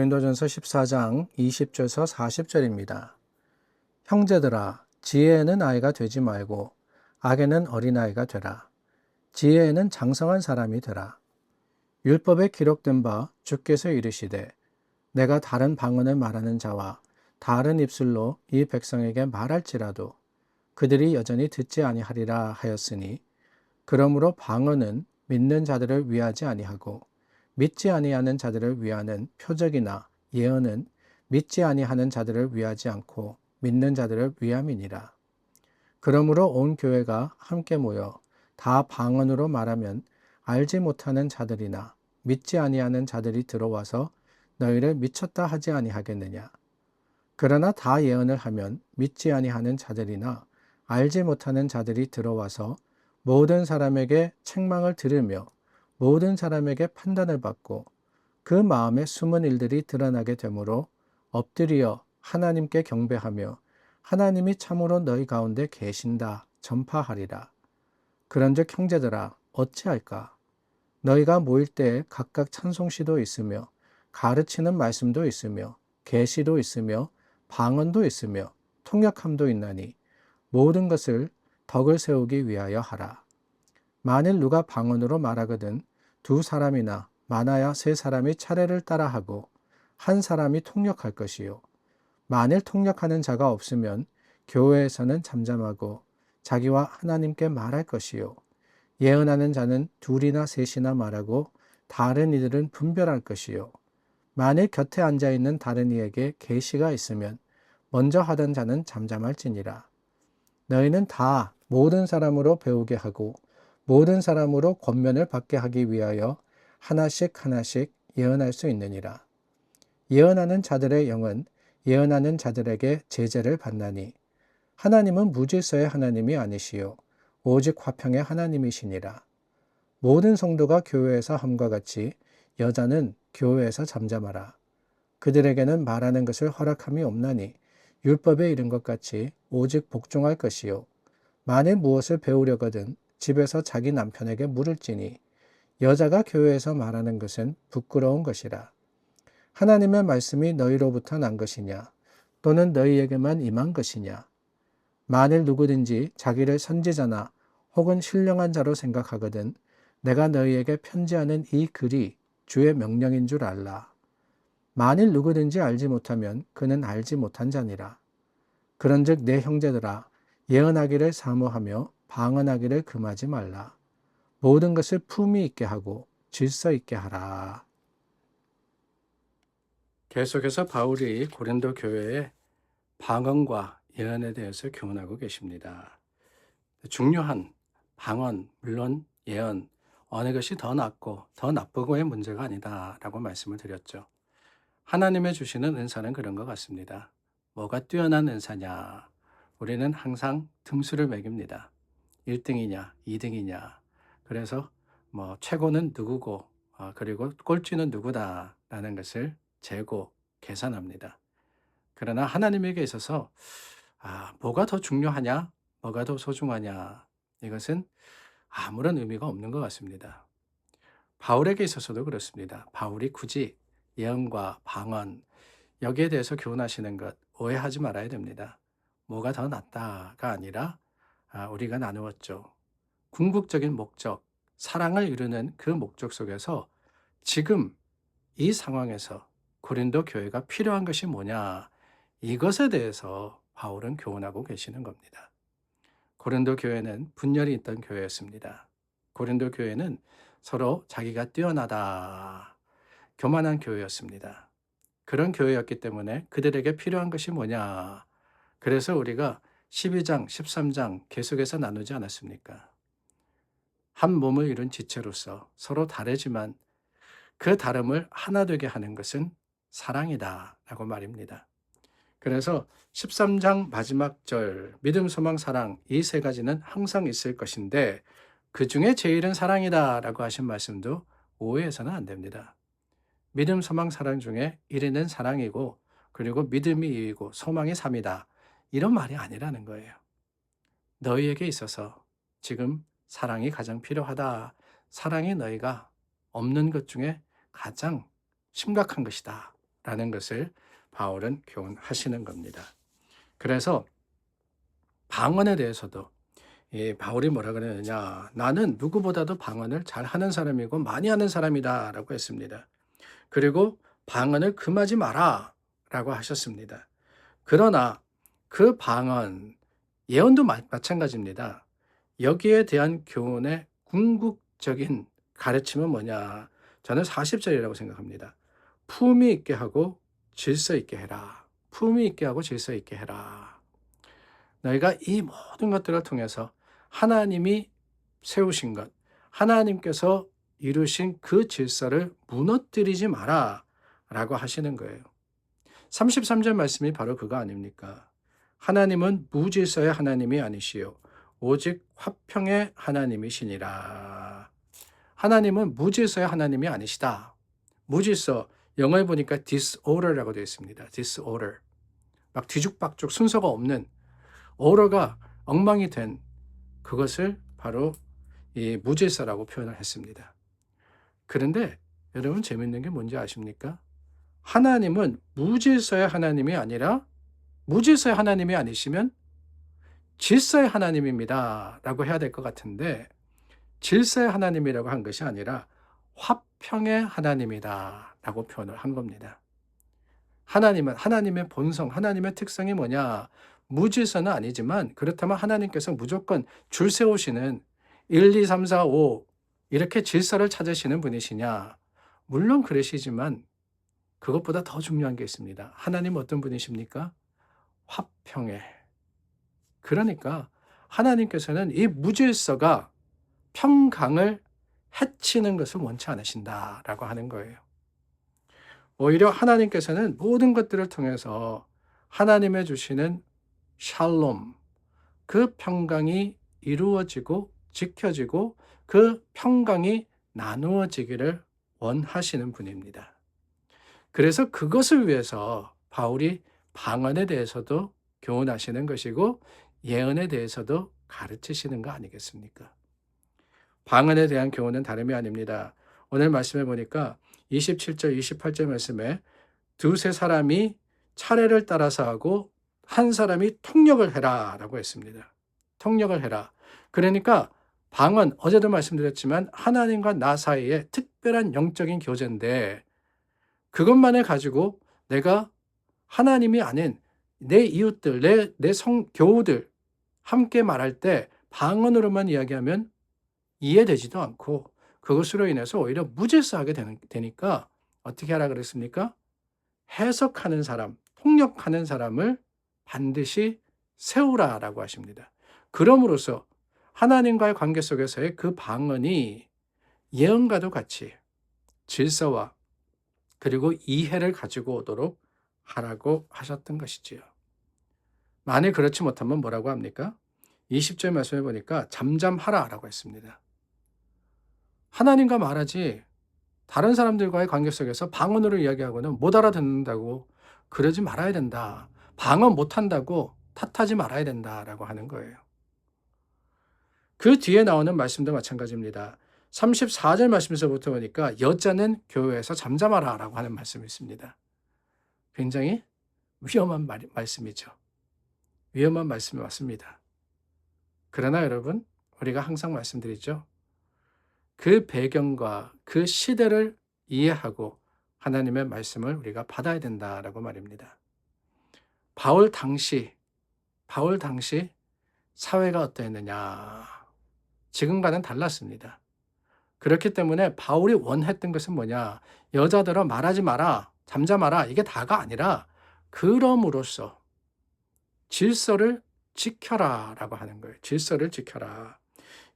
고린도전서 14장 20절에서 40절입니다. 형제들아, 지혜에는 아이가 되지 말고 악에는 어린아이가 되라. 지혜에는 장성한 사람이 되라. 율법에 기록된 바 주께서 이르시되 내가 다른 방언을 말하는 자와 다른 입술로 이 백성에게 말할지라도 그들이 여전히 듣지 아니하리라 하였으니, 그러므로 방언은 믿는 자들을 위하지 아니하고 믿지 아니하는 자들을 위하는 표적이나 예언은 믿지 아니하는 자들을 위하지 않고 믿는 자들을 위함이니라. 그러므로 온 교회가 함께 모여 다 방언으로 말하면 알지 못하는 자들이나 믿지 아니하는 자들이 들어와서 너희를 미쳤다 하지 아니하겠느냐. 그러나 다 예언을 하면 믿지 아니하는 자들이나 알지 못하는 자들이 들어와서 모든 사람에게 책망을 들으며 모든 사람에게 판단을 받고 그 마음에 숨은 일들이 드러나게 되므로 엎드려 하나님께 경배하며 하나님이 참으로 너희 가운데 계신다 전파하리라. 그런즉 형제들아, 어찌할까? 너희가 모일 때 각각 찬송시도 있으며 가르치는 말씀도 있으며 계시도 있으며 방언도 있으며 통역함도 있나니 모든 것을 덕을 세우기 위하여 하라. 만일 누가 방언으로 말하거든 두 사람이나 많아야 세 사람이 차례를 따라하고 한 사람이 통역할 것이요. 만일 통역하는 자가 없으면 교회에서는 잠잠하고 자기와 하나님께 말할 것이요. 예언하는 자는 둘이나 셋이나 말하고 다른 이들은 분별할 것이요. 만일 곁에 앉아있는 다른 이에게 계시가 있으면 먼저 하던 자는 잠잠할지니라. 너희는 다 모든 사람으로 배우게 하고 모든 사람으로 권면을 받게 하기 위하여 하나씩 하나씩 예언할 수 있느니라. 예언하는 자들의 영은 예언하는 자들에게 제재를 받나니 하나님은 무질서의 하나님이 아니시요 오직 화평의 하나님이시니라. 모든 성도가 교회에서 함과 같이 여자는 교회에서 잠잠하라. 그들에게는 말하는 것을 허락함이 없나니 율법에 이른 것 같이 오직 복종할 것이요. 만일 무엇을 배우려거든 집에서 자기 남편에게 물을지니 여자가 교회에서 말하는 것은 부끄러운 것이라. 하나님의 말씀이 너희로부터 난 것이냐 또는 너희에게만 임한 것이냐. 만일 누구든지 자기를 선지자나 혹은 신령한 자로 생각하거든 내가 너희에게 편지하는 이 글이 주의 명령인 줄 알라. 만일 누구든지 알지 못하면 그는 알지 못한 자니라. 그런즉 내 형제들아, 예언하기를 사모하며 방언하기를 금하지 말라. 모든 것을 품위 있게 하고 질서 있게 하라. 계속해서 바울이 고린도 교회에 방언과 예언에 대해서 교훈하고 계십니다. 중요한 방언, 물론 예언, 어느 것이 더 낫고 더 나쁘고의 문제가 아니다라고 말씀을 드렸죠. 하나님의 주시는 은사는 그런 것 같습니다. 뭐가 뛰어난 은사냐? 우리는 항상 등수를 매깁니다. 1등이냐, 2등이냐. 그래서 최고는 누구고, 그리고 꼴찌는 누구다라는 것을 재고 계산합니다. 그러나 하나님에게 있어서 뭐가 더 중요하냐, 뭐가 더 소중하냐, 이것은 아무런 의미가 없는 것 같습니다. 바울에게 있어서도 그렇습니다. 바울이 굳이 예언과 방언, 여기에 대해서 교훈하시는 것 오해하지 말아야 됩니다. 뭐가 더 낫다가 아니라 우리가 나누었죠. 궁극적인 목적, 사랑을 이루는 그 목적 속에서 지금 이 상황에서 고린도 교회가 필요한 것이 뭐냐, 이것에 대해서 바울은 교훈하고 계시는 겁니다. 고린도 교회는 분열이 있던 교회였습니다. 고린도 교회는 서로 자기가 뛰어나다, 교만한 교회였습니다. 그런 교회였기 때문에 그들에게 필요한 것이 뭐냐, 그래서 우리가 12장, 13장 계속해서 나누지 않았습니까? 한 몸을 이룬 지체로서 서로 다르지만 그 다름을 하나 되게 하는 것은 사랑이다 라고 말입니다. 그래서 13장 마지막 절, 믿음, 소망, 사랑, 이 세 가지는 항상 있을 것인데 그 중에 제일은 사랑이다 라고 하신 말씀도 오해해서는 안 됩니다. 믿음, 소망, 사랑 중에 1위는 사랑이고 그리고 믿음이 2위고 소망이 3위다. 이런 말이 아니라는 거예요. 너희에게 있어서 지금 사랑이 가장 필요하다. 사랑이 너희가 없는 것 중에 가장 심각한 것이다. 라는 것을 바울은 교훈하시는 겁니다. 그래서 방언에 대해서도 바울이 뭐라 그러느냐, 나는 누구보다도 방언을 잘하는 사람이고 많이 하는 사람이다 라고 했습니다. 그리고 방언을 금하지 마라 라고 하셨습니다. 그러나 그 방언, 예언도 마찬가지입니다. 여기에 대한 교훈의 궁극적인 가르침은 뭐냐? 저는 40절이라고 생각합니다. 품위 있게 하고 질서 있게 해라. 품위 있게 하고 질서 있게 해라. 너희가 이 모든 것들을 통해서 하나님이 세우신 것, 하나님께서 이루신 그 질서를 무너뜨리지 마라 라고 하시는 거예요. 33절 말씀이 바로 그거 아닙니까? 하나님은 무질서의 하나님이 아니시요 오직 화평의 하나님이시니라. 하나님은 무질서의 하나님이 아니시다. 무질서, 영어에 보니까 disorder라고 되어 있습니다. disorder. 막 뒤죽박죽 순서가 없는, order가 엉망이 된 그것을 바로 이 무질서라고 표현을 했습니다. 그런데 여러분 재밌는 게 뭔지 아십니까? 하나님은 무질서의 하나님이 아니라, 무질서의 하나님이 아니시면 질서의 하나님입니다 라고 해야 될 것 같은데, 질서의 하나님이라고 한 것이 아니라 화평의 하나님이다 라고 표현을 한 겁니다. 하나님은, 하나님의 본성, 하나님의 특성이 뭐냐? 무질서는 아니지만, 그렇다면 하나님께서 무조건 줄 세우시는 1, 2, 3, 4, 5 이렇게 질서를 찾으시는 분이시냐? 물론 그러시지만 그것보다 더 중요한 게 있습니다. 하나님 어떤 분이십니까? 화평의. 그러니까 하나님께서는 이 무질서가 평강을 해치는 것을 원치 않으신다라고 하는 거예요. 오히려 하나님께서는 모든 것들을 통해서 하나님의 주시는 샬롬, 그 평강이 이루어지고 지켜지고 그 평강이 나누어지기를 원하시는 분입니다. 그래서 그것을 위해서 바울이 방언에 대해서도 교훈하시는 것이고 예언에 대해서도 가르치시는 거 아니겠습니까? 방언에 대한 교훈은 다름이 아닙니다. 오늘 말씀해 보니까 27절, 28절 말씀에 두세 사람이 차례를 따라서 하고 한 사람이 통역을 해라 라고 했습니다. 통역을 해라. 그러니까 방언, 어제도 말씀드렸지만 하나님과 나 사이에 특별한 영적인 교제인데, 그것만을 가지고 내가 하나님이 아닌 내 이웃들, 내 교우들 함께 말할 때 방언으로만 이야기하면 이해되지도 않고 그것으로 인해서 오히려 무질서하게 되니까 어떻게 하라 그랬습니까? 해석하는 사람, 통역하는 사람을 반드시 세우라라고 하십니다. 그럼으로써 하나님과의 관계 속에서의 그 방언이 예언과도 같이 질서와 그리고 이해를 가지고 오도록 하라고 하셨던 것이지요. 만일 그렇지 못하면 뭐라고 합니까? 20절 말씀해 보니까 잠잠하라라고 했습니다. 하나님과 말하지 다른 사람들과의 관계 속에서 방언으로 이야기하고는 못 알아듣는다고 그러지 말아야 된다. 방언 못한다고 탓하지 말아야 된다라고 하는 거예요. 그 뒤에 나오는 말씀도 마찬가지입니다. 34절 말씀에서부터 보니까 여자는 교회에서 잠잠하라라고 하는 말씀이 있습니다. 굉장히 위험한 말씀이죠. 위험한 말씀이 맞습니다. 그러나 여러분, 우리가 항상 말씀드리죠. 그 배경과 그 시대를 이해하고 하나님의 말씀을 우리가 받아야 된다라고 말입니다. 바울 당시 사회가 어떠했느냐? 지금과는 달랐습니다. 그렇기 때문에 바울이 원했던 것은 뭐냐? 여자들아 말하지 마라, 잠잠하라, 이게 다가 아니라 그럼으로써 질서를 지켜라 라고 하는 거예요. 질서를 지켜라.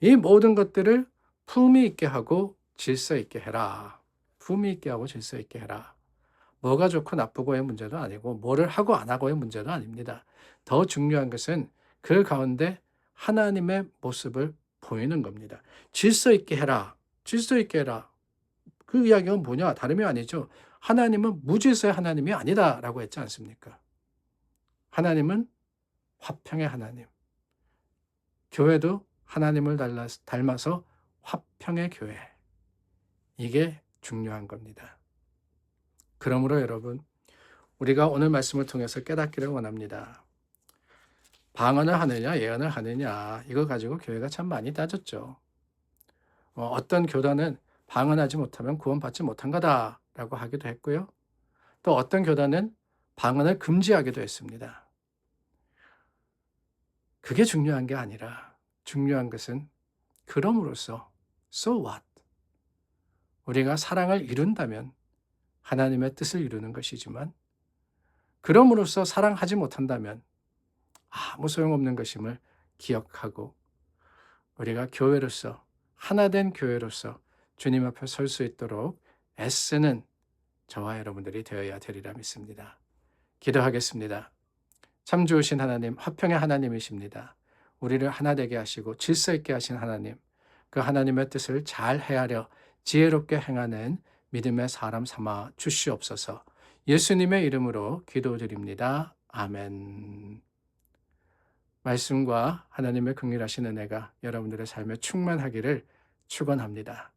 이 모든 것들을 품위 있게 하고 질서 있게 해라. 품위 있게 하고 질서 있게 해라. 뭐가 좋고 나쁘고의 문제도 아니고 뭐를 하고 안 하고의 문제도 아닙니다. 더 중요한 것은 그 가운데 하나님의 모습을 보이는 겁니다. 질서 있게 해라. 질서 있게 해라. 그 이야기가 뭐냐? 다름이 아니죠. 하나님은 무질서의 하나님이 아니다라고 했지 않습니까? 하나님은 화평의 하나님. 교회도 하나님을 닮아서 화평의 교회. 이게 중요한 겁니다. 그러므로 여러분, 우리가 오늘 말씀을 통해서 깨닫기를 원합니다. 방언을 하느냐 예언을 하느냐 이거 가지고 교회가 참 많이 따졌죠. 어떤 교단은 방언하지 못하면 구원받지 못한 거다라고 하기도 했고요. 또 어떤 교단은 방언을 금지하기도 했습니다. 그게 중요한 게 아니라 중요한 것은 그럼으로써 so what? 우리가 사랑을 이룬다면 하나님의 뜻을 이루는 것이지만 그럼으로써 사랑하지 못한다면 아무 소용없는 것임을 기억하고 우리가 교회로서 하나된 교회로서 주님 앞에 설 수 있도록 애쓰는 저와 여러분들이 되어야 되리라 믿습니다. 기도하겠습니다. 참 좋으신 하나님, 화평의 하나님이십니다. 우리를 하나 되게 하시고 질서 있게 하신 하나님, 그 하나님의 뜻을 잘 헤아려 지혜롭게 행하는 믿음의 사람 삼아 주시옵소서. 예수님의 이름으로 기도드립니다. 아멘. 말씀과 하나님의 긍휼하신 은혜가 여러분들의 삶에 충만하기를 축원합니다.